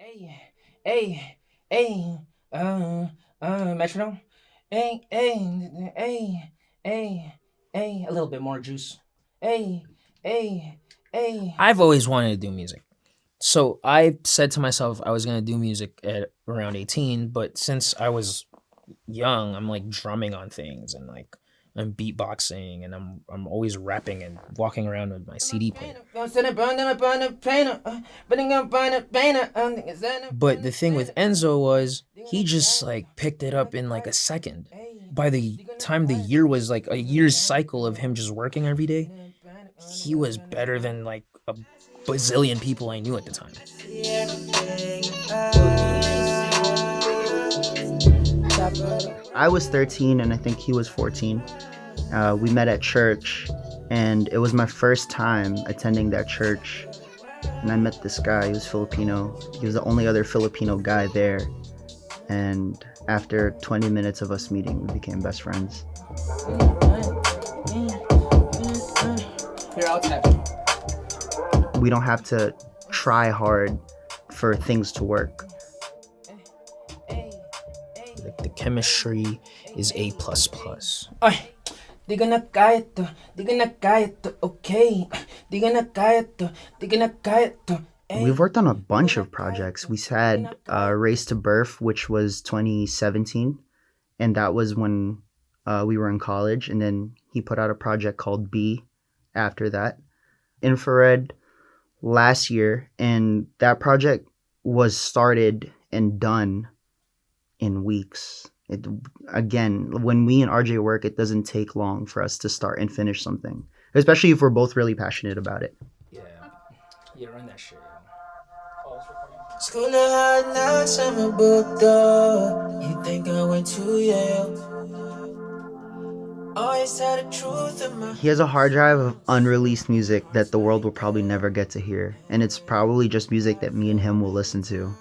Hey, hey, hey, metronome. Hey, hey, hey, hey, hey, a little bit more juice. Hey, hey, hey. I've always wanted to do music. So I said to myself I was going to do music at around 18, but since I was young, I'm like drumming on things and like I'm beatboxing and I'm always rapping and walking around with my CD player. But the thing with Enzo was he just like picked it up in like a second. By the time the year was like a year's cycle of him just working every day, he was better than like a bazillion people I knew at the time. I was 13 and I think he was 14. We met at church, and it was my first time attending that church. And I met this guy. He was Filipino. He was the only other Filipino guy there. And after 20 minutes of us meeting, we became best friends. Here, I'll tap. We don't have to try hard for things to work. Like the chemistry is A++. Ay, di ka na kaya to, di ka na kaya to, okay. Di ka na kaya to, di ka na kaya to. We've worked on a bunch of projects. We had Race to Birth, which was 2017, and that was when we were in college. And then he put out a project called B after that. Infrared last year, and that project was started and done in weeks. Again, when me and RJ work, it doesn't take long for us to start and finish something, especially if we're both really passionate about it. Yeah, run that shit. School of hard knocks, I'm a book dog. You think I went to Yale? Always tell the truth in my. He has a hard drive of unreleased music that the world will probably never get to hear, and it's probably just music that me and him will listen to.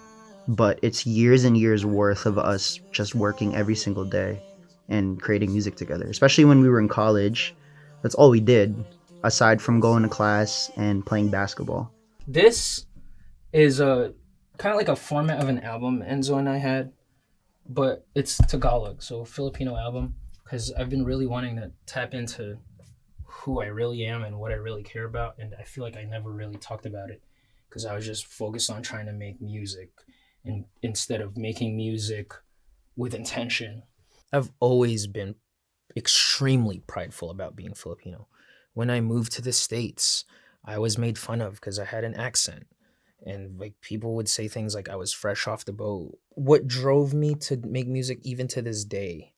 But it's years and years worth of us just working every single day and creating music together, especially when we were in college. That's all we did, aside from going to class and playing basketball. This is a kind of like a format of an album Enzo and I had, but it's Tagalog, so Filipino album, because I've been really wanting to tap into who I really am and what I really care about, and I feel like I never really talked about it because I was just focused on trying to make music and instead of making music with intention. I've always been extremely prideful about being Filipino. When I moved to the States, I was made fun of because I had an accent. And like people would say things like I was fresh off the boat. What drove me to make music even to this day,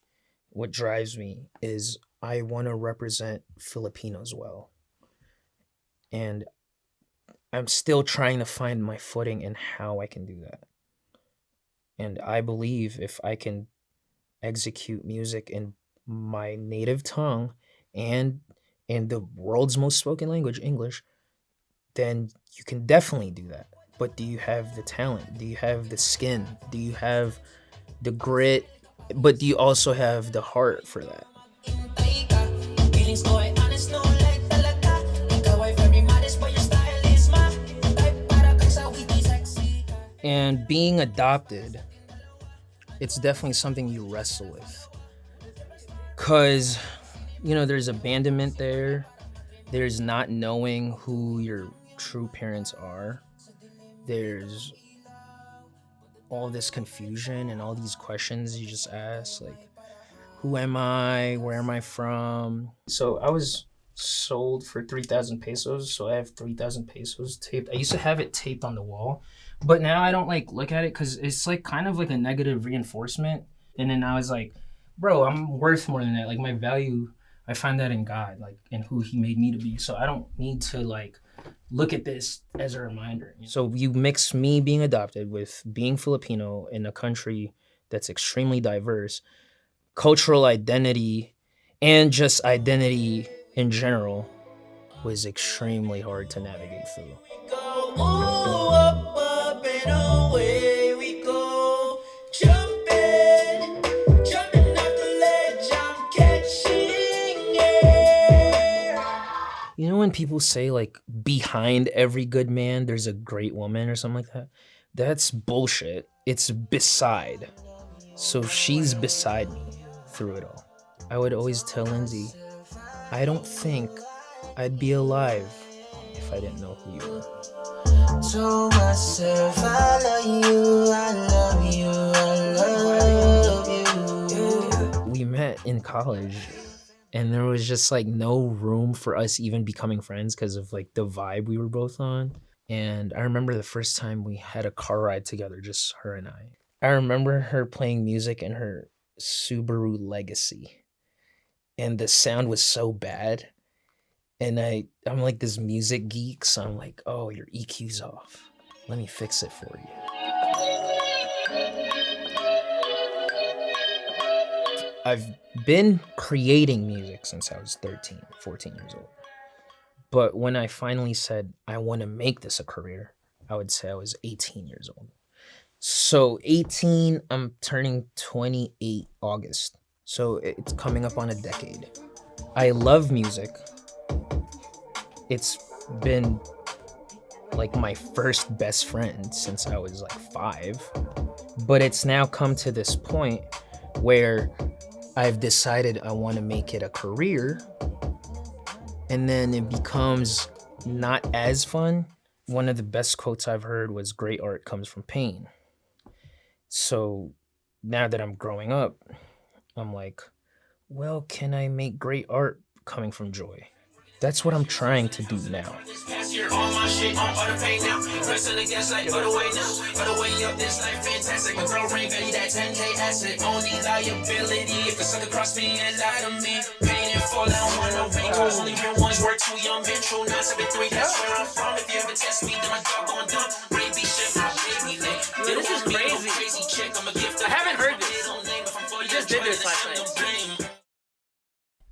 what drives me is I want to represent Filipinos well. And I'm still trying to find my footing in how I can do that. And I believe if I can execute music in my native tongue and in the world's most spoken language, English, then you can definitely do that. But do you have the talent? Do you have the skin? Do you have the grit? But do you also have the heart for that? And being adopted, it's definitely something you wrestle with. Because, there's abandonment there. There's not knowing who your true parents are. There's all this confusion and all these questions you just ask, like, who am I? Where am I from? So I was sold for 3,000 pesos. So I have 3,000 pesos taped. I used to have it taped on the wall, but now I don't like look at it because it's like kind of like a negative reinforcement. And then I was like, bro, I'm worth more than that. Like my value, I find that in God, like in who he made me to be. So I don't need to like look at this as a reminder. So you mix me being adopted with being Filipino in a country that's extremely diverse, cultural identity, and just identity in general was extremely hard to navigate through. When people say like behind every good man there's a great woman or something like that, That's bullshit. It's beside. So she's beside me through it all. I would always tell Lindsay, I don't think I'd be alive if I didn't know who you were. To myself, I love you, I love you, I love you. We met in college and there was just like no room for us even becoming friends because of like the vibe we were both on. And I remember the first time we had a car ride together, just her and I. I remember her playing music in her Subaru Legacy. And the sound was so bad. And I'm like this music geek, so I'm like, oh, your EQ's off. Let me fix it for you. I've been creating music since I was 13, 14 years old. But when I finally said, I want to make this a career, I would say I was 18 years old. So 18, I'm turning 28 August. So it's coming up on a decade. I love music. It's been like my first best friend since I was like 5. But it's now come to this point where I've decided I want to make it a career. And then it becomes not as fun. One of the best quotes I've heard was, great art comes from pain. So now that I'm growing up, I'm like, well, can I make great art coming from joy? That's what I'm trying to do now. This is crazy. I haven't heard this. You just did this last night.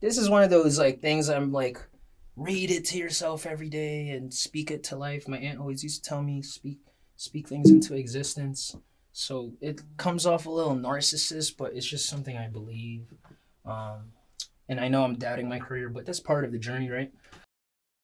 This is one of those like things I'm like, read it to yourself every day and speak it to life. My aunt always used to tell me, speak things into existence. So it comes off a little narcissist, but it's just something I believe. And I know I'm doubting my career, but that's part of the journey, right?